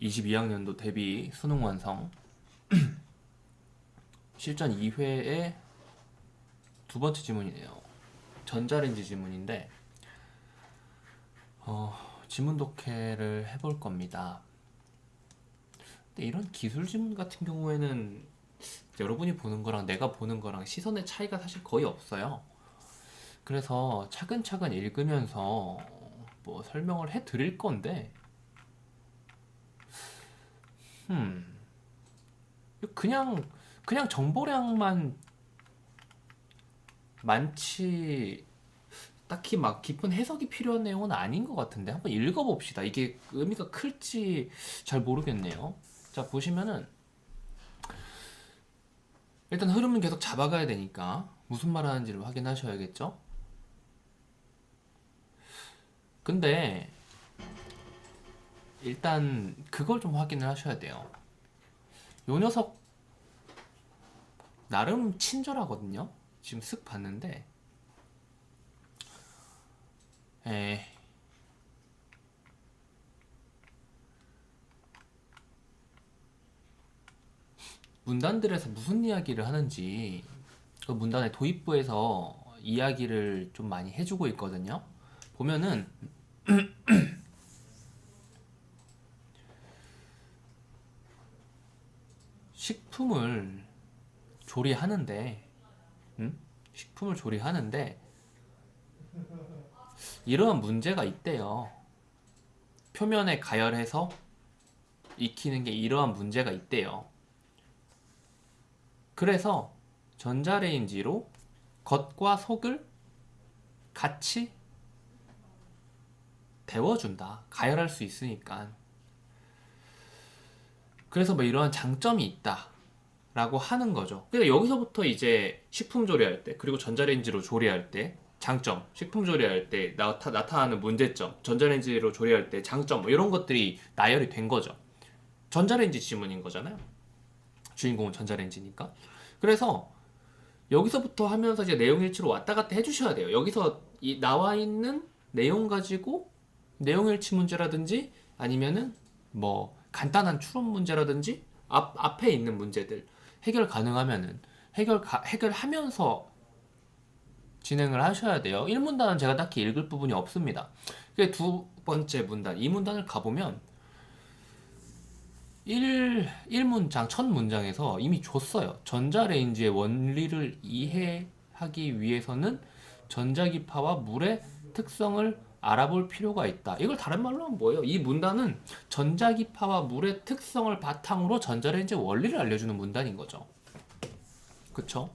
22학년도 대비 수능 완성 실전 2회의 두 번째 지문이네요. 전자레인지 지문인데 지문 독해를 해볼 겁니다. 근데 이런 기술 지문 같은 경우에는 여러분이 보는 거랑 내가 보는 거랑 시선의 차이가 사실 거의 없어요. 그래서 차근차근 읽으면서 뭐 설명을 해 드릴 건데 그냥 정보량만 많지 딱히 막 깊은 해석이 필요한 내용은 아닌 것 같은데 한번 읽어봅시다. 이게 의미가 클지 잘 모르겠네요. 자, 보시면은 일단 흐름은 계속 잡아가야 되니까 무슨 말 하는지를 확인하셔야겠죠? 근데 일단 그걸 좀 확인을 하셔야 돼요. 요 녀석 나름 친절하거든요. 지금 쓱 봤는데 에, 문단들에서 무슨 이야기를 하는지 그 문단의 도입부에서 이야기를 좀 많이 해주고 있거든요. 보면은 식품을 조리하는데 식품을 조리하는데 이러한 문제가 있대요. 표면에 가열해서 익히는 게 이러한 문제가 있대요. 그래서 전자레인지로 겉과 속을 같이 데워준다. 가열할 수 있으니까. 그래서 뭐 이러한 장점이 있다. 라고 하는 거죠. 그러니까 여기서부터 이제 식품 조리할 때, 그리고 전자레인지로 조리할 때, 장점, 식품 조리할 때 나타나는 문제점, 전자레인지로 조리할 때 장점, 뭐 이런 것들이 나열이 된 거죠. 전자레인지 지문인 거잖아요. 주인공은 전자레인지니까. 그래서 여기서부터 하면서 이제 내용 일치로 왔다 갔다 해주셔야 돼요. 여기서 나와 있는 내용 가지고 내용 일치 문제라든지 아니면은 뭐 간단한 추론 문제라든지 앞에 있는 문제들 해결 가능하면은 해결하면서 진행을 하셔야 돼요. 1문단은 제가 딱히 읽을 부분이 없습니다. 두 번째 문단, 이 문단을 가보면 1문장, 첫 문장에서 이미 줬어요. 전자레인지의 원리를 이해하기 위해서는 전자기파와 물의 특성을 알아볼 필요가 있다. 이걸 다른 말로 하면 뭐예요? 이 문단은 전자기파와 물의 특성을 바탕으로 전자레인지의 원리를 알려주는 문단인 거죠. 그쵸?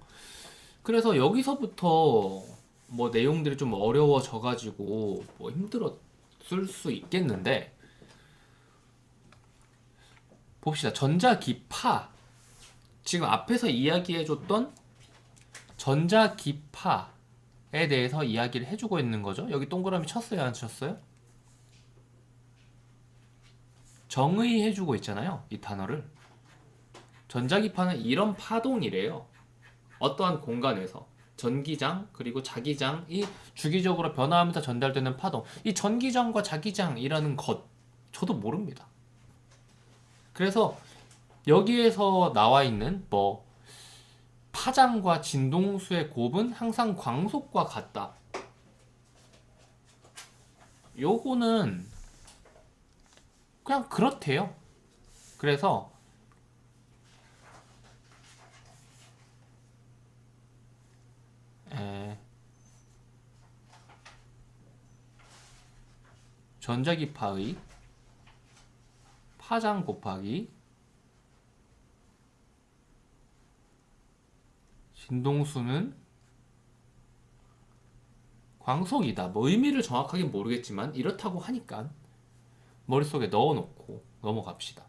그래서 여기서부터 뭐 내용들이 좀 어려워져가지고 뭐 힘들었을 수 있겠는데 봅시다. 전자기파. 지금 앞에서 이야기해줬던 전자기파에 대해서 이야기를 해주고 있는 거죠. 여기 동그라미 쳤어요? 안 쳤어요? 정의해주고 있잖아요. 이 단어를. 전자기파는 이런 파동이래요. 어떠한 공간에서. 전기장 그리고 자기장이 주기적으로 변화하면서 전달되는 파동. 이 전기장과 자기장이라는 것 저도 모릅니다. 그래서 여기에서 나와 있는 뭐 파장과 진동수의 곱은 항상 광속과 같다. 요거는 그냥 그렇대요. 그래서 전자기파의 파장 곱하기 진동수는 광속이다. 뭐 의미를 정확하게 모르겠지만 이렇다고 하니까 머릿속에 넣어놓고 넘어갑시다.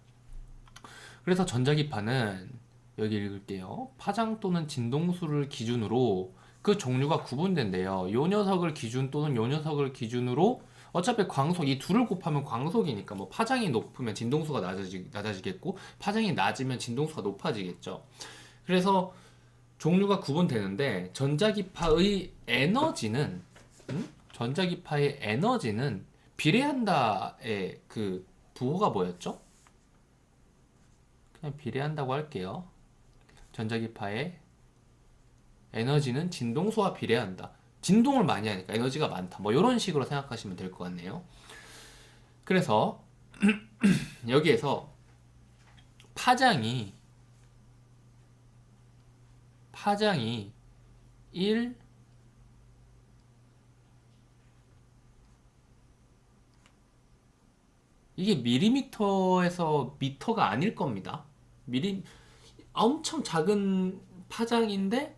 그래서 전자기파는 여기 읽을게요. 파장 또는 진동수를 기준으로 그 종류가 구분된대요. 요 녀석을 기준 또는 요 녀석을 기준으로 어차피 광속 이 둘을 곱하면 광속이니까 뭐 파장이 높으면 진동수가 낮아지겠고 파장이 낮으면 진동수가 높아지겠죠. 그래서 종류가 구분되는데 전자기파의 에너지는 비례한다의 그 부호가 뭐였죠? 그냥 비례한다고 할게요. 전자기파의 에너지는 진동수와 비례한다. 진동을 많이 하니까 에너지가 많다. 뭐 이런 식으로 생각하시면 될 것 같네요. 그래서 여기에서 파장이 1 이게 밀리미터에서 미터가 아닐 겁니다. 엄청 작은 파장인데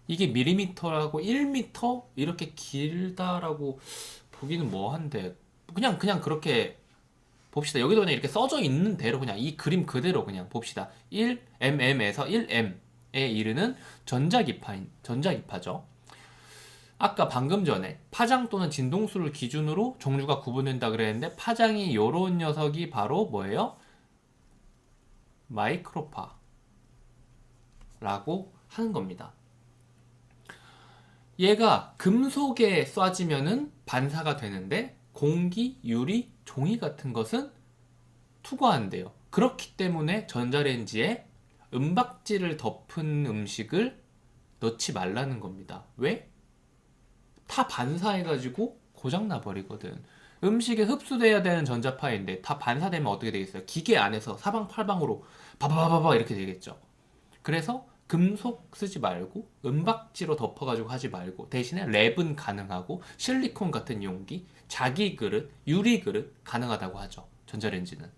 이게 밀리미터라고 1미터 이렇게 길다라고 보기는 뭐한데 그냥 그렇게 봅시다. 여기도 그냥 이렇게 써져 있는 대로 그냥 이 그림 그대로 그냥 봅시다. 1mm에서 1m에 이르는 전자기파죠. 아까 방금 전에 파장 또는 진동수를 기준으로 종류가 구분된다 그랬는데 파장이 요런 녀석이 바로 뭐예요? 마이크로파라고 하는 겁니다. 얘가 금속에 쏴지면은 반사가 되는데 공기, 유리, 종이 같은 것은 투과한대요. 그렇기 때문에 전자레인지에 은박지를 덮은 음식을 넣지 말라는 겁니다. 왜? 다 반사해가지고 고장나 버리거든. 음식에 흡수돼야 되는 전자파인데 다 반사되면 어떻게 되겠어요? 기계 안에서 사방팔방으로 바바바바바 이렇게 되겠죠. 그래서 금속 쓰지 말고 은박지로 덮어가지고 하지 말고 대신에 랩은 가능하고 실리콘 같은 용기, 자기 그릇, 유리 그릇 가능하다고 하죠. 전자레인지는.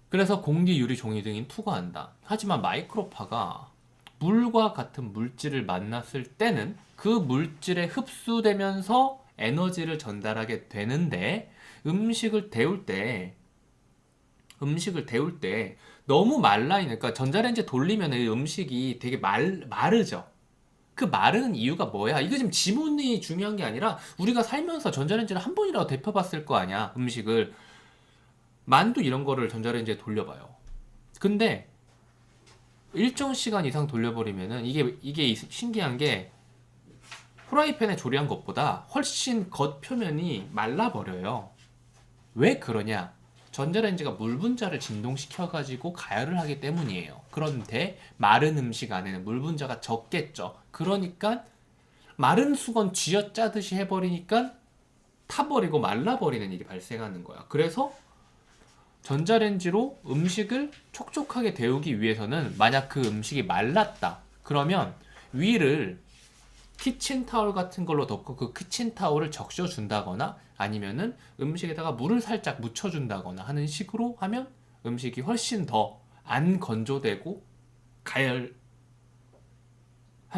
그래서 공기, 유리, 종이 등이 투과한다. 하지만 마이크로파가 물과 같은 물질을 만났을 때는 그 물질에 흡수되면서 에너지를 전달하게 되는데 음식을 데울 때 너무 말라있는 그러니까 전자레인지 돌리면 음식이 되게 마르죠. 그 마르는 이유가 뭐야? 이거 지금 지문이 중요한 게 아니라 우리가 살면서 전자레인지를 한 번이라도 데펴봤을 거 아니야. 음식을 만두 이런 거를 전자레인지에 돌려봐요. 근데 일정 시간 이상 돌려버리면은 이게 신기한 게 프라이팬에 조리한 것보다 훨씬 겉표면이 말라버려요. 왜 그러냐? 전자레인지가 물 분자를 진동시켜가지고 가열을 하기 때문이에요. 그런데 마른 음식 안에는 물 분자가 적겠죠. 그러니까 마른 수건 쥐어짜듯이 해버리니까 타버리고 말라버리는 일이 발생하는 거야. 그래서 전자레인지로 음식을 촉촉하게 데우기 위해서는 만약 그 음식이 말랐다. 그러면 위를 키친타올 같은 걸로 덮고 그 키친타올을 적셔준다거나 아니면은 음식에다가 물을 살짝 묻혀준다거나 하는 식으로 하면 음식이 훨씬 더 안 건조되고 가열할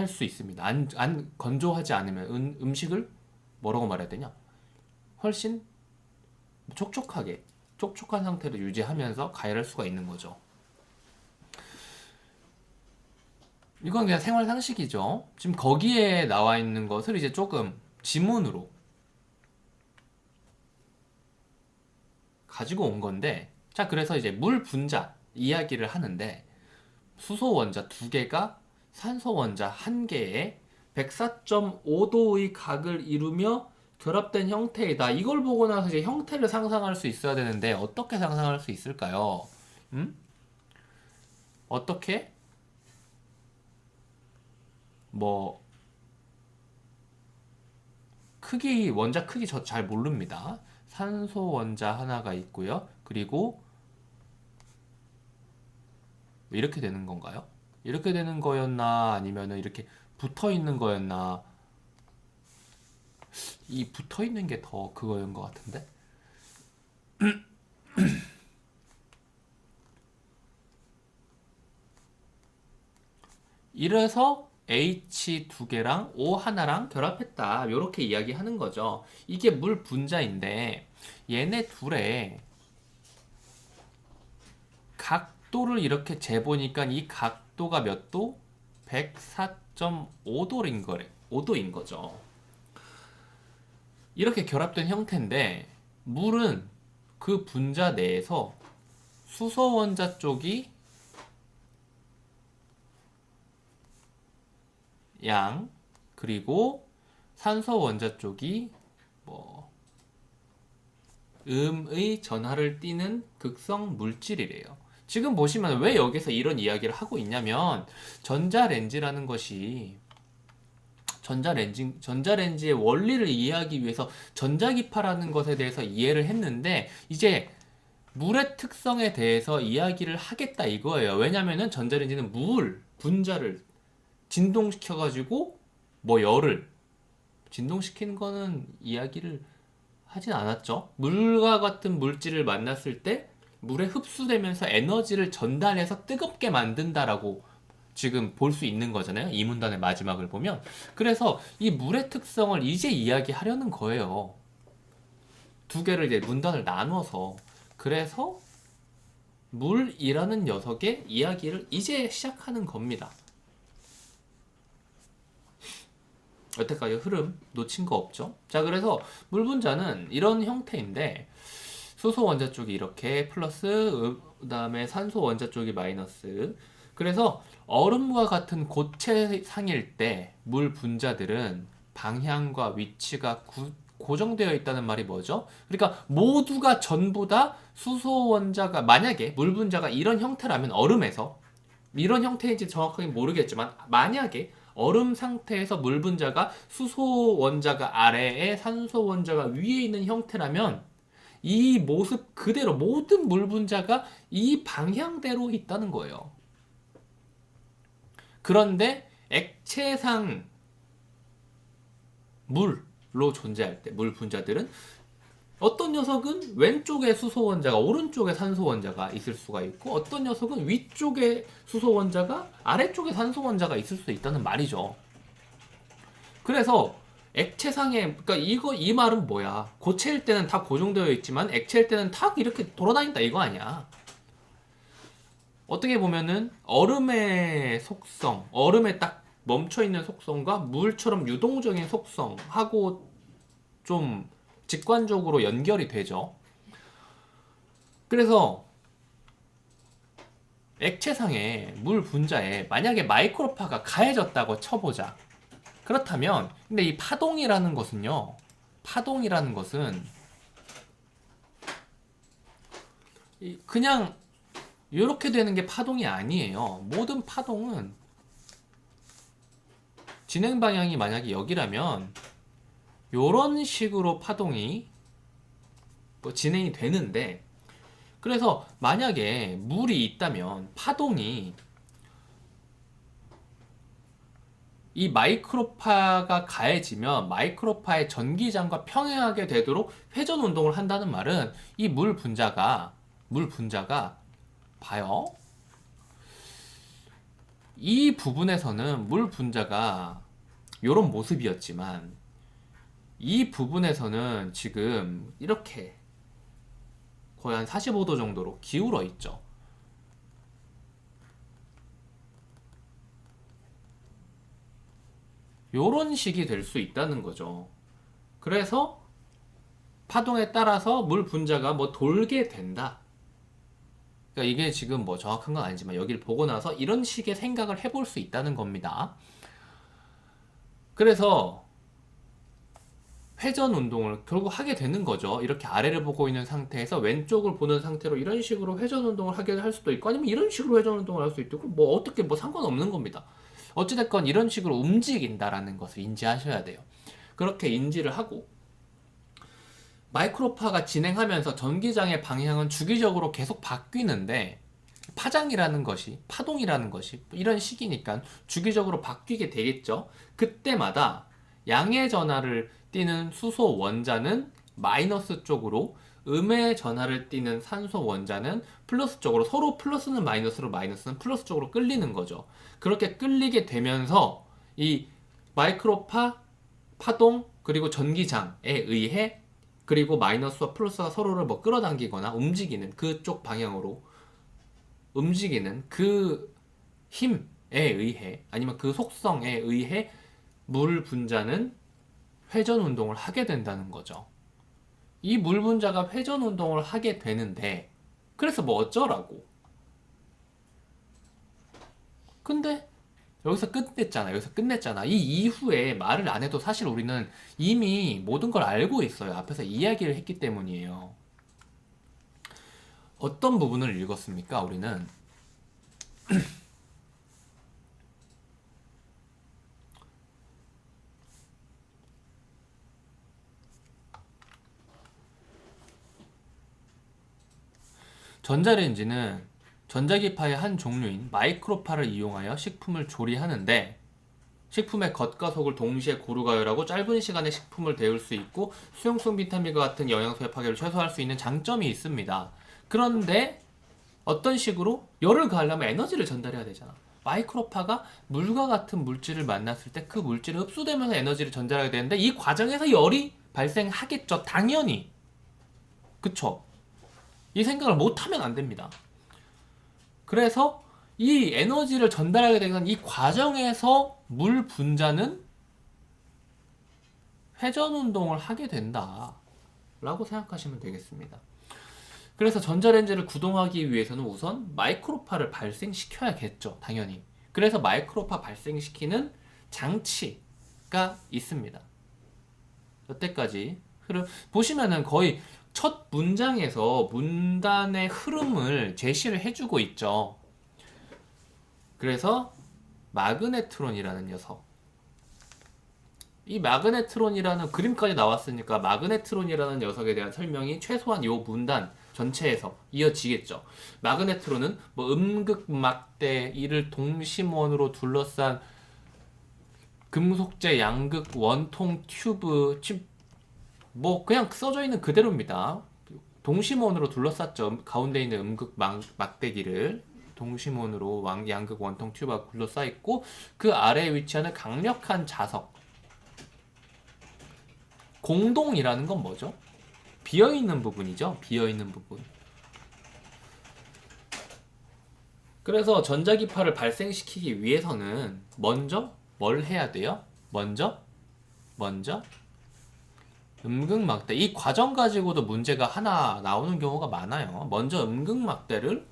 수 있습니다. 안 건조하지 않으면 음식을 뭐라고 말해야 되냐? 훨씬 촉촉한 상태를 유지하면서 가열할 수가 있는 거죠. 이건 그냥 생활 상식이죠. 지금 거기에 나와 있는 것을 이제 조금 지문으로 가지고 온 건데, 자, 그래서 이제 물 분자 이야기를 하는데, 수소 원자 2개가 산소 원자 1개에 104.5도의 각을 이루며 결합된 형태이다. 이걸 보고 나서 이제 형태를 상상할 수 있어야 되는데, 어떻게 상상할 수 있을까요? 어떻게? 뭐, 원자 크기 저 잘 모릅니다. 산소 원자 하나가 있고요. 그리고 이렇게 되는 건가요? 이렇게 되는 거였나? 아니면은 이렇게 붙어 있는 거였나? 이 붙어 있는 게 더 그거인 것 같은데? 이래서 H 2개랑 O 하나랑 결합했다. 이렇게 이야기하는 거죠. 이게 물 분자인데 얘네 둘의 각도를 이렇게 재보니까 이 각도가 몇 도? 104.5도인 거래. 5도인 거죠. 이렇게 결합된 형태인데 물은 그 분자 내에서 수소 원자 쪽이 양, 그리고 산소 원자 쪽이 뭐 음의 전하를 띠는 극성 물질이래요. 지금 보시면 왜 여기서 이런 이야기를 하고 있냐면 전자레인지라는 것이 전자레인지의 원리를 이해하기 위해서 전자기파라는 것에 대해서 이해를 했는데 이제 물의 특성에 대해서 이야기를 하겠다 이거예요. 왜냐면은 전자레인지는 물, 분자를 진동시켜가지고 뭐 열을 진동시키는 거는 이야기를 하진 않았죠. 물과 같은 물질을 만났을 때 물에 흡수되면서 에너지를 전달해서 뜨겁게 만든다라고 지금 볼 수 있는 거잖아요. 이 문단의 마지막을 보면. 그래서 이 물의 특성을 이제 이야기하려는 거예요. 두 개를 이제 문단을 나눠서. 그래서 물이라는 녀석의 이야기를 이제 시작하는 겁니다. 여태까지 흐름 놓친 거 없죠? 자, 그래서 물 분자는 이런 형태인데 수소 원자 쪽이 이렇게 플러스, 그 다음에 산소 원자 쪽이 마이너스. 그래서 얼음과 같은 고체상일 때 물 분자들은 방향과 위치가 고정되어 있다는 말이 뭐죠? 그러니까 모두가 전부 다 수소 원자가, 만약에 물 분자가 이런 형태라면 얼음에서, 이런 형태인지 정확하게 모르겠지만 만약에 얼음 상태에서 물 분자가 수소 원자가 아래에 산소 원자가 위에 있는 형태라면 이 모습 그대로 모든 물 분자가 이 방향대로 있다는 거예요. 그런데 액체상 물로 존재할 때 물 분자들은 어떤 녀석은 왼쪽에 수소 원자가 오른쪽에 산소 원자가 있을 수가 있고 어떤 녀석은 위쪽에 수소 원자가 아래쪽에 산소 원자가 있을 수 있다는 말이죠. 그래서 액체상에, 그러니까 이 말은 뭐야? 고체일 때는 다 고정되어 있지만 액체일 때는 다 이렇게 돌아다닌다 이거 아니야? 어떻게 보면은 얼음의 속성, 얼음에 딱 멈춰 있는 속성과 물처럼 유동적인 속성하고 좀 직관적으로 연결이 되죠. 그래서 액체상의 물 분자에 만약에 마이크로파가 가해졌다고 쳐보자. 그렇다면 근데 이 파동이라는 것은요. 파동이라는 것은 그냥 이렇게 되는 게 파동이 아니에요. 모든 파동은 진행 방향이 만약에 여기라면 이런 식으로 파동이 뭐 진행이 되는데, 그래서 만약에 물이 있다면 파동이 이 마이크로파가 가해지면 마이크로파의 전기장과 평행하게 되도록 회전 운동을 한다는 말은 이 물 분자가 봐요. 이 부분에서는 물 분자가 이런 모습이었지만 이 부분에서는 지금 이렇게 거의 한 45도 정도로 기울어 있죠. 요런 식이 될 수 있다는 거죠. 그래서 파동에 따라서 물 분자가 뭐 돌게 된다. 그러니까 이게 지금 뭐 정확한 건 아니지만 여기를 보고 나서 이런 식의 생각을 해볼 수 있다는 겁니다. 그래서 회전 운동을 결국 하게 되는 거죠. 이렇게 아래를 보고 있는 상태에서 왼쪽을 보는 상태로 이런 식으로 회전 운동을 하게 할 수도 있고 아니면 이런 식으로 회전 운동을 할 수도 있고 뭐 어떻게 뭐 상관없는 겁니다. 어찌됐건 이런 식으로 움직인다라는 것을 인지하셔야 돼요. 그렇게 인지를 하고 마이크로파가 진행하면서 전기장의 방향은 주기적으로 계속 바뀌는데 파장이라는 것이, 파동이라는 것이 이런 식이니까 주기적으로 바뀌게 되겠죠. 그때마다 양의 전하를 띠는 수소 원자는 마이너스 쪽으로, 음의 전하를 띠는 산소 원자는 플러스 쪽으로, 서로 플러스는 마이너스로 마이너스는 플러스 쪽으로 끌리는 거죠. 그렇게 끌리게 되면서 이 마이크로파, 파동, 그리고 전기장에 의해 그리고 마이너스와 플러스가 서로를 뭐 끌어당기거나 움직이는 그쪽 방향으로 움직이는 그 힘에 의해 아니면 그 속성에 의해 물 분자는 회전 운동을 하게 된다는 거죠. 이 물 분자가 회전 운동을 하게 되는데 그래서 뭐 어쩌라고. 근데 여기서 끝냈잖아. 여기서 끝냈잖아. 이 이후에 말을 안 해도 사실 우리는 이미 모든 걸 알고 있어요. 앞에서 이야기를 했기 때문이에요. 어떤 부분을 읽었습니까? 우리는 전자레인지는 전자기파의 한 종류인 마이크로파를 이용하여 식품을 조리하는데 식품의 겉과 속을 동시에 고루가열하고 짧은 시간에 식품을 데울 수 있고 수용성 비타민과 같은 영양소의 파괴를 최소화할 수 있는 장점이 있습니다. 그런데 어떤 식으로 열을 가하려면 에너지를 전달해야 되잖아. 마이크로파가 물과 같은 물질을 만났을 때 그 물질이 흡수되면서 에너지를 전달하게 되는데 이 과정에서 열이 발생하겠죠. 당연히. 그쵸? 이 생각을 못하면 안 됩니다. 그래서 이 에너지를 전달하게 되는 이 과정에서 물 분자는 회전 운동을 하게 된다 라고 생각하시면 되겠습니다. 그래서 전자레인지를 구동하기 위해서는 우선 마이크로파를 발생시켜야겠죠, 당연히. 그래서 마이크로파 발생시키는 장치가 있습니다. 여태까지 보시면은 거의 첫 문장에서 문단의 흐름을 제시를 해주고 있죠. 그래서 마그네트론이라는 녀석, 이 마그네트론이라는 그림까지 나왔으니까 마그네트론이라는 녀석에 대한 설명이 최소한 이 문단 전체에서 이어지겠죠. 마그네트론은 뭐 음극막대 이를 동심원으로 둘러싼 금속재 양극 원통 튜브, 뭐 그냥 써져 있는 그대로입니다. 동심원으로 둘러쌌죠. 가운데 있는 음극막대기를 동심원으로 양극 원통 튜브가 둘러싸 있고 그 아래에 위치하는 강력한 자석. 공동이라는 건 뭐죠? 비어있는 부분이죠. 비어있는 부분. 그래서 전자기파를 발생시키기 위해서는 먼저 뭘 해야 돼요? 먼저 음극막대. 이 과정 가지고도 문제가 하나 나오는 경우가 많아요. 먼저 음극막대를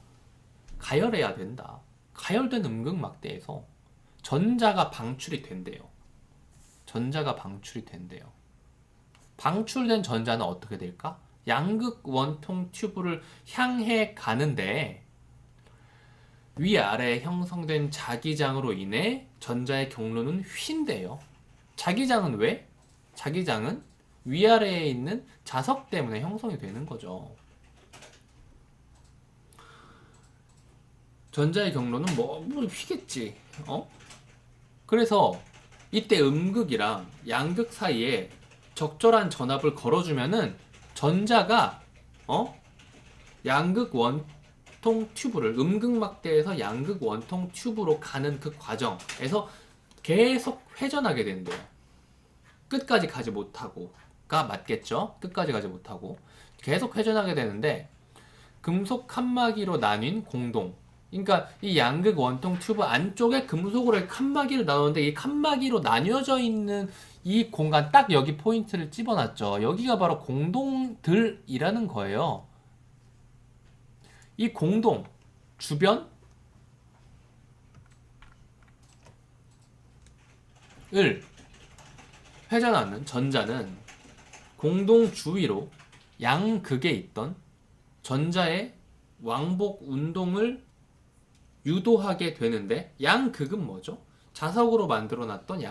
가열해야 된다. 가열된 음극막대에서 전자가 방출이 된대요. 전자가 방출이 된대요. 방출된 전자는 어떻게 될까? 양극 원통 튜브를 향해 가는데 위아래에 형성된 자기장으로 인해 전자의 경로는 휜대요. 자기장은 왜? 자기장은 위아래에 있는 자석 때문에 형성이 되는 거죠. 전자의 경로는 뭐 휘겠지. 그래서 이때 음극이랑 양극 사이에 적절한 전압을 걸어주면은 전자가 양극 원통 튜브를 음극막대에서 양극 원통 튜브로 가는 그 과정에서 계속 회전하게 된대요. 끝까지 가지 못하고가 맞겠죠? 끝까지 가지 못하고 계속 회전하게 되는데 금속 칸막이로 나뉜 공동. 그러니까 이 양극 원통 튜브 안쪽에 금속으로 칸막이를 나누는데 이 칸막이로 나뉘어져 있는 이 공간, 딱 여기 포인트를 집어놨죠. 여기가 바로 공동들이라는 거예요. 이 공동 주변을 회전하는 전자는 공동 주위로 양극에 있던 전자의 왕복 운동을 유도하게 되는데, 양극은 뭐죠? 자석으로 만들어놨던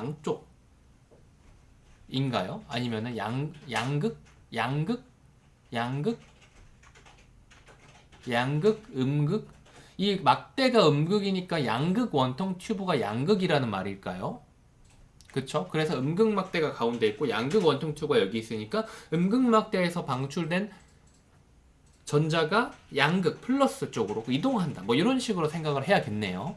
양쪽인가요? 아니면은 양극, 음극? 이 막대가 음극이니까 양극 원통 튜브가 양극이라는 말일까요? 그쵸? 그래서 음극막대가 가운데 있고 양극 원통 튜브가 여기 있으니까 음극막대에서 방출된 전자가 양극 플러스 쪽으로 이동한다. 뭐 이런 식으로 생각을 해야겠네요.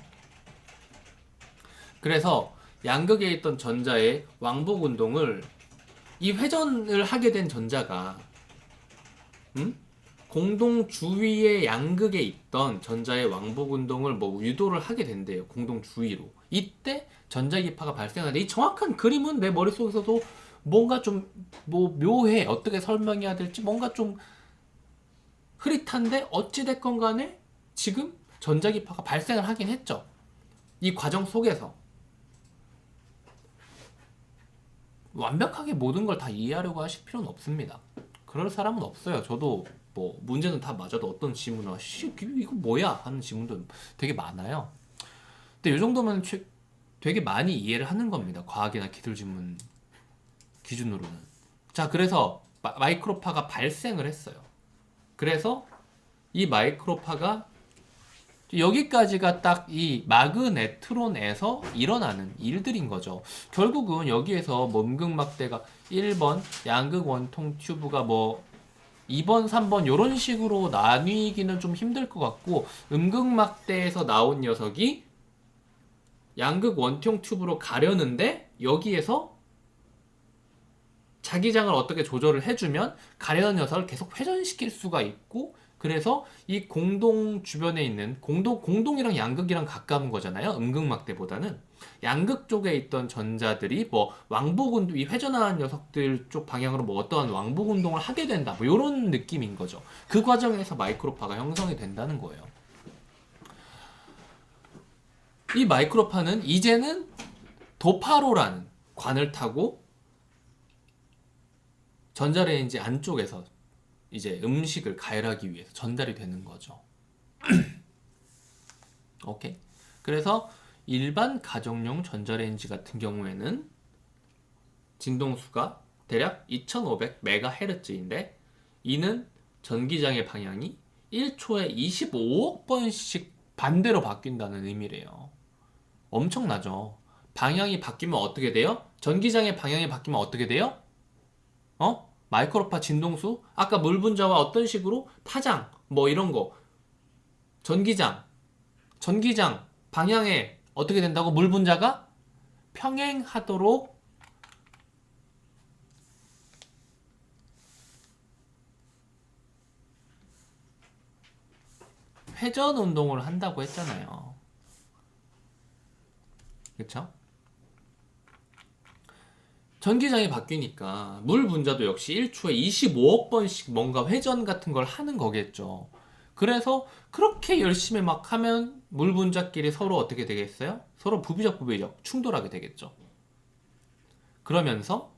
그래서 양극에 있던 전자의 왕복 운동을, 이 회전을 하게 된 전자가 공동 주위의 양극에 있던 전자의 왕복 운동을 뭐 유도를 하게 된대요. 공동 주위로. 이때 전자기파가 발생하는데, 이 정확한 그림은 내 머릿속에서도 뭔가 좀 뭐 묘해. 어떻게 설명해야 될지 뭔가 좀 흐릿한데, 어찌됐건 간에 지금 전자기파가 발생을 하긴 했죠. 이 과정 속에서 완벽하게 모든 걸 다 이해하려고 하실 필요는 없습니다. 그럴 사람은 없어요. 저도 뭐 문제는 다 맞아도 어떤 지문은 이거 뭐야 하는 지문도 되게 많아요. 근데 이 정도면 되게 많이 이해를 하는 겁니다. 과학이나 기술 지문 기준으로는. 자, 그래서 마이크로파가 발생을 했어요. 그래서 이 마이크로파가 여기까지가 딱 이 마그네트론에서 일어나는 일들인 거죠. 결국은 여기에서 뭐 음극막대가 1번 양극 원통 튜브가 뭐 2번, 3번 이런 식으로 나뉘기는 좀 힘들 것 같고, 음극막대에서 나온 녀석이 양극 원통 튜브로 가려는데 여기에서 자기장을 어떻게 조절을 해주면 가려는 녀석을 계속 회전시킬 수가 있고, 그래서 이 공동 주변에 있는 공동이랑 양극이랑 가까운 거잖아요. 음극막대보다는 양극 쪽에 있던 전자들이 뭐 왕복 운동, 이 회전하는 녀석들 쪽 방향으로 뭐 어떠한 왕복 운동을 하게 된다, 뭐 이런 느낌인 거죠. 그 과정에서 마이크로파가 형성이 된다는 거예요. 이 마이크로파는 이제는 도파로라는 관을 타고 전자레인지 안쪽에서 이제 음식을 가열하기 위해서 전달이 되는 거죠. 오케이. 그래서 일반 가정용 전자레인지 같은 경우에는 진동수가 대략 2500MHz인데 이는 전기장의 방향이 1초에 25억 번씩 반대로 바뀐다는 의미래요. 엄청나죠. 방향이 바뀌면 어떻게 돼요? 전기장의 방향이 바뀌면 어떻게 돼요? 마이크로파 진동수? 아까 물 분자와 어떤 식으로 파장 뭐 이런 거, 전기장 방향에 어떻게 된다고? 물 분자가 평행하도록 회전 운동을 한다고 했잖아요. 그쵸? 전기장이 바뀌니까 물 분자도 역시 1초에 25억 번씩 뭔가 회전 같은 걸 하는 거겠죠. 그래서 그렇게 열심히 막 하면 물 분자끼리 서로 어떻게 되겠어요? 서로 부비적 충돌하게 되겠죠. 그러면서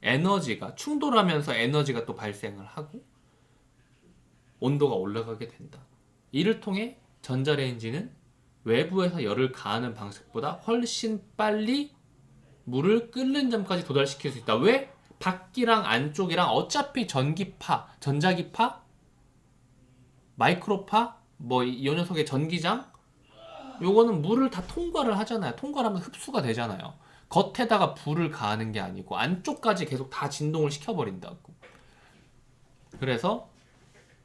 에너지가 충돌하면서 에너지가 또 발생을 하고 온도가 올라가게 된다. 이를 통해 전자레인지는 외부에서 열을 가하는 방식보다 훨씬 빨리 물을 끓는 점까지 도달시킬 수 있다. 왜? 밖이랑 안쪽이랑 어차피 전자기파, 마이크로파, 뭐 이 녀석의 전기장, 요거는 물을 다 통과를 하잖아요. 통과를 하면 흡수가 되잖아요. 겉에다가 불을 가하는 게 아니고 안쪽까지 계속 다 진동을 시켜버린다고. 그래서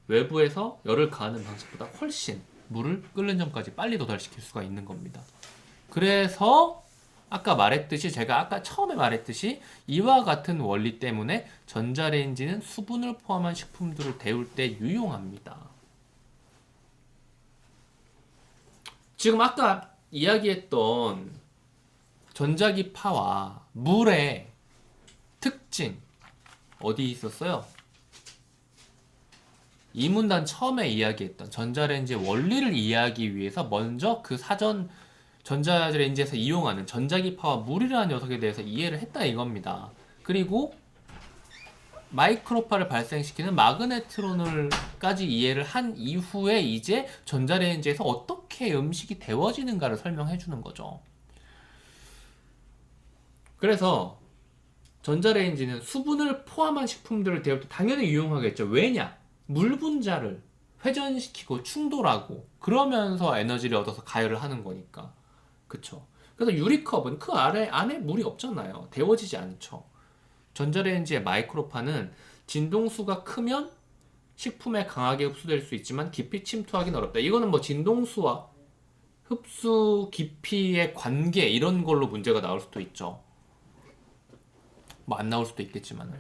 외부에서 열을 가하는 방식보다 훨씬 물을 끓는 점까지 빨리 도달시킬 수가 있는 겁니다. 그래서 제가 아까 처음에 말했듯이 이와 같은 원리 때문에 전자레인지는 수분을 포함한 식품들을 데울 때 유용합니다. 지금 아까 이야기했던 전자기파와 물의 특징 어디 있었어요? 이 문단 처음에 이야기했던 전자레인지의 원리를 이해하기 위해서 먼저 그 사전 전자레인지에서 이용하는 전자기파와 물이라는 녀석에 대해서 이해를 했다 이겁니다. 그리고 마이크로파를 발생시키는 마그네트론을까지 이해를 한 이후에 이제 전자레인지에서 어떻게 음식이 데워지는가를 설명해 주는 거죠. 그래서 전자레인지는 수분을 포함한 식품들을 데울 때 당연히 유용하겠죠. 왜냐? 물 분자를 회전시키고 충돌하고 그러면서 에너지를 얻어서 가열을 하는 거니까. 그쵸? 그래서 유리컵은 그 안에 물이 없잖아요. 데워지지 않죠. 전자레인지의 마이크로파는 진동수가 크면 식품에 강하게 흡수될 수 있지만 깊이 침투하기는 어렵다. 이거는 뭐 진동수와 흡수 깊이의 관계 이런 걸로 문제가 나올 수도 있죠. 뭐 안 나올 수도 있겠지만은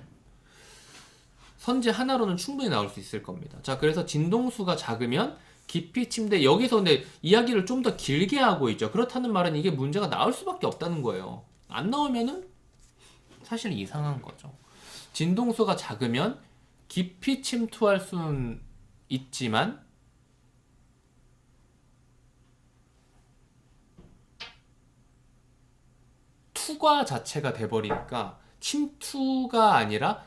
선지 하나로는 충분히 나올 수 있을 겁니다. 자, 그래서 진동수가 작으면 깊이 침대, 여기서 근데 이야기를 좀 더 길게 하고 있죠. 그렇다는 말은 이게 문제가 나올 수밖에 없다는 거예요. 안 나오면은 사실 이상한 거죠. 진동수가 작으면 깊이 침투할 수는 있지만 투과 자체가 돼버리니까 침투가 아니라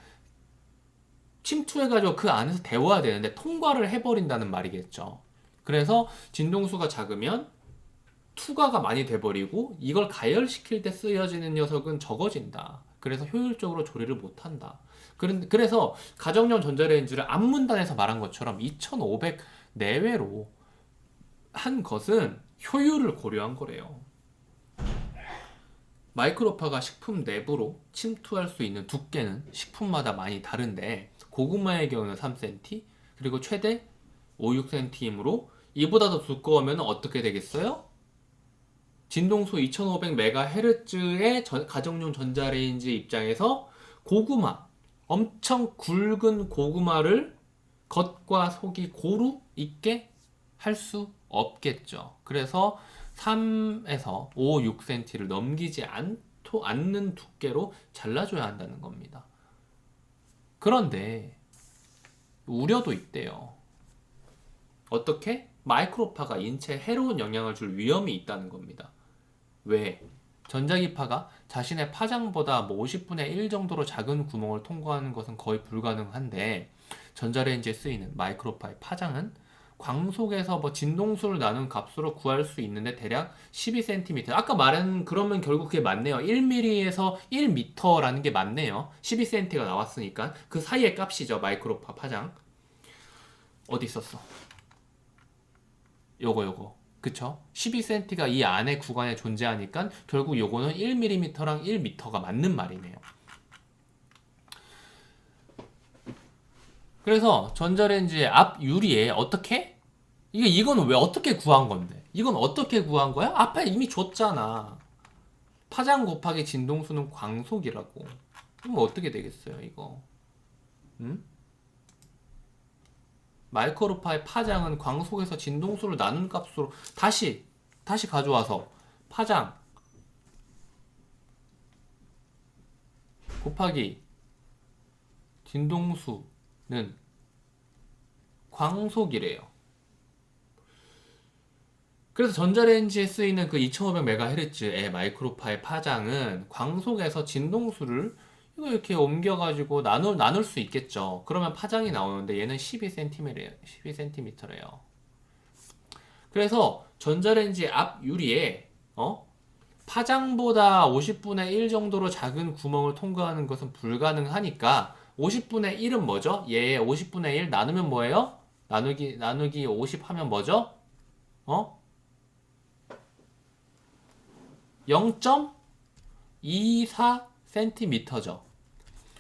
침투해가지고 그 안에서 데워야 되는데 통과를 해버린다는 말이겠죠. 그래서 진동수가 작으면 투과가 많이 돼버리고 이걸 가열시킬 때 쓰여지는 녀석은 적어진다. 그래서 효율적으로 조리를 못한다. 그래서 가정용 전자레인지를 앞문단에서 말한 것처럼 2500 내외로 한 것은 효율을 고려한 거래요. 마이크로파가 식품 내부로 침투할 수 있는 두께는 식품마다 많이 다른데 고구마의 경우는 3cm 그리고 최대 5, 6cm이므로 이보다 더 두꺼우면 어떻게 되겠어요? 진동수 2500MHz의 가정용 전자레인지 입장에서 고구마, 엄청 굵은 고구마를 겉과 속이 고루 있게 할 수 없겠죠. 그래서 3에서 5, 6cm를 넘기지 않는 두께로 잘라줘야 한다는 겁니다. 그런데 우려도 있대요. 어떻게? 마이크로파가 인체에 해로운 영향을 줄 위험이 있다는 겁니다. 왜? 전자기파가 자신의 파장보다 뭐 50분의 1 정도로 작은 구멍을 통과하는 것은 거의 불가능한데 전자레인지에 쓰이는 마이크로파의 파장은 광속에서 뭐 진동수를 나눈 값으로 구할 수 있는데 대략 12cm. 아까 말한 그러면 결국 그게 맞네요. 1mm에서 1m라는 게 맞네요. 12cm가 나왔으니까 그 사이의 값이죠. 마이크로파 파장. 어디 있었어? 요거. 그쵸? 12cm가 이 안에 구간에 존재하니까 결국 요거는 1mm랑 1m가 맞는 말이네요. 그래서 전자레인지의 앞 유리에 어떻게? 이거는 왜 어떻게 구한 건데? 이건 어떻게 구한 거야? 앞에 이미 줬잖아. 파장 곱하기 진동수는 광속이라고. 그럼 어떻게 되겠어요, 이거? 응? 마이크로파의 파장은 광속에서 진동수를 나눈 값으로 다시 가져와서 파장 곱하기 진동수는 광속이래요. 그래서 전자레인지에 쓰이는 그 2500MHz의 마이크로파의 파장은 광속에서 진동수를 이렇게 옮겨가지고 나눌 수 있겠죠. 그러면 파장이 나오는데 얘는 12cm래요. 그래서 전자레인지 앞 유리에 파장보다 50분의 1 정도로 작은 구멍을 통과하는 것은 불가능하니까 50분의 1은 뭐죠? 얘의 50분의 1 나누면 뭐예요? 나누기 50 하면 뭐죠? 0.24cm죠.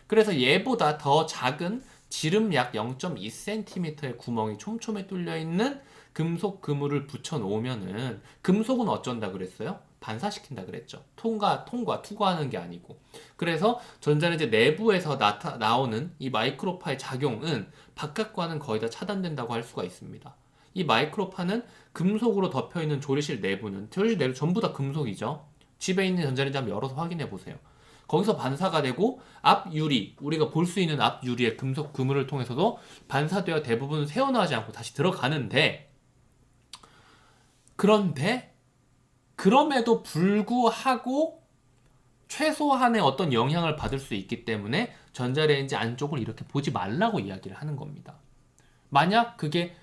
그래서 얘보다 더 작은 지름 약 0.2cm의 구멍이 촘촘히 뚫려 있는 금속 그물을 붙여 놓으면은 금속은 어쩐다 그랬어요? 반사시킨다 그랬죠. 투과하는 게 아니고. 그래서 전자레인지 내부에서 나오는 이 마이크로파의 작용은 바깥과는 거의 다 차단된다고 할 수가 있습니다. 이 마이크로파는 금속으로 덮여 있는 조리실 내부는 전부 다 금속이죠. 집에 있는 전자레인지 한번 열어서 확인해 보세요. 거기서 반사가 되고 앞 유리, 우리가 볼 수 있는 앞 유리의 금속 그물을 통해서도 반사되어 대부분 새어나오지 않고 다시 들어가는데, 그런데 그럼에도 불구하고 최소한의 어떤 영향을 받을 수 있기 때문에 전자레인지 안쪽을 이렇게 보지 말라고 이야기를 하는 겁니다. 만약 그게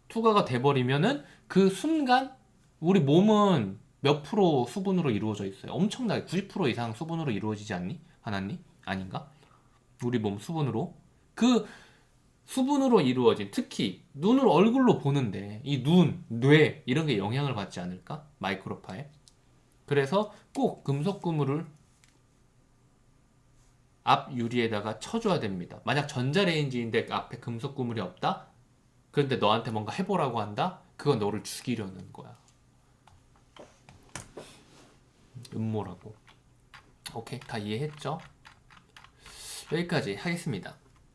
투과가 돼버리면은 그 순간 우리 몸은 몇 프로 수분으로 이루어져 있어요? 엄청나게 90% 이상 수분으로 이루어지지 않니? 하나님? 아닌가? 우리 몸 수분으로. 그 수분으로 이루어진, 특히 눈을 얼굴로 보는데 이 눈, 뇌 이런 게 영향을 받지 않을까? 마이크로파에. 그래서 꼭 금속 그물을 앞 유리에다가 쳐줘야 됩니다. 만약 전자레인지인데 앞에 금속 그물이 없다? 그런데 너한테 뭔가 해보라고 한다? 그건 너를 죽이려는 거야. 음모라고. 오케이, 다 이해했죠? 여기까지 하겠습니다.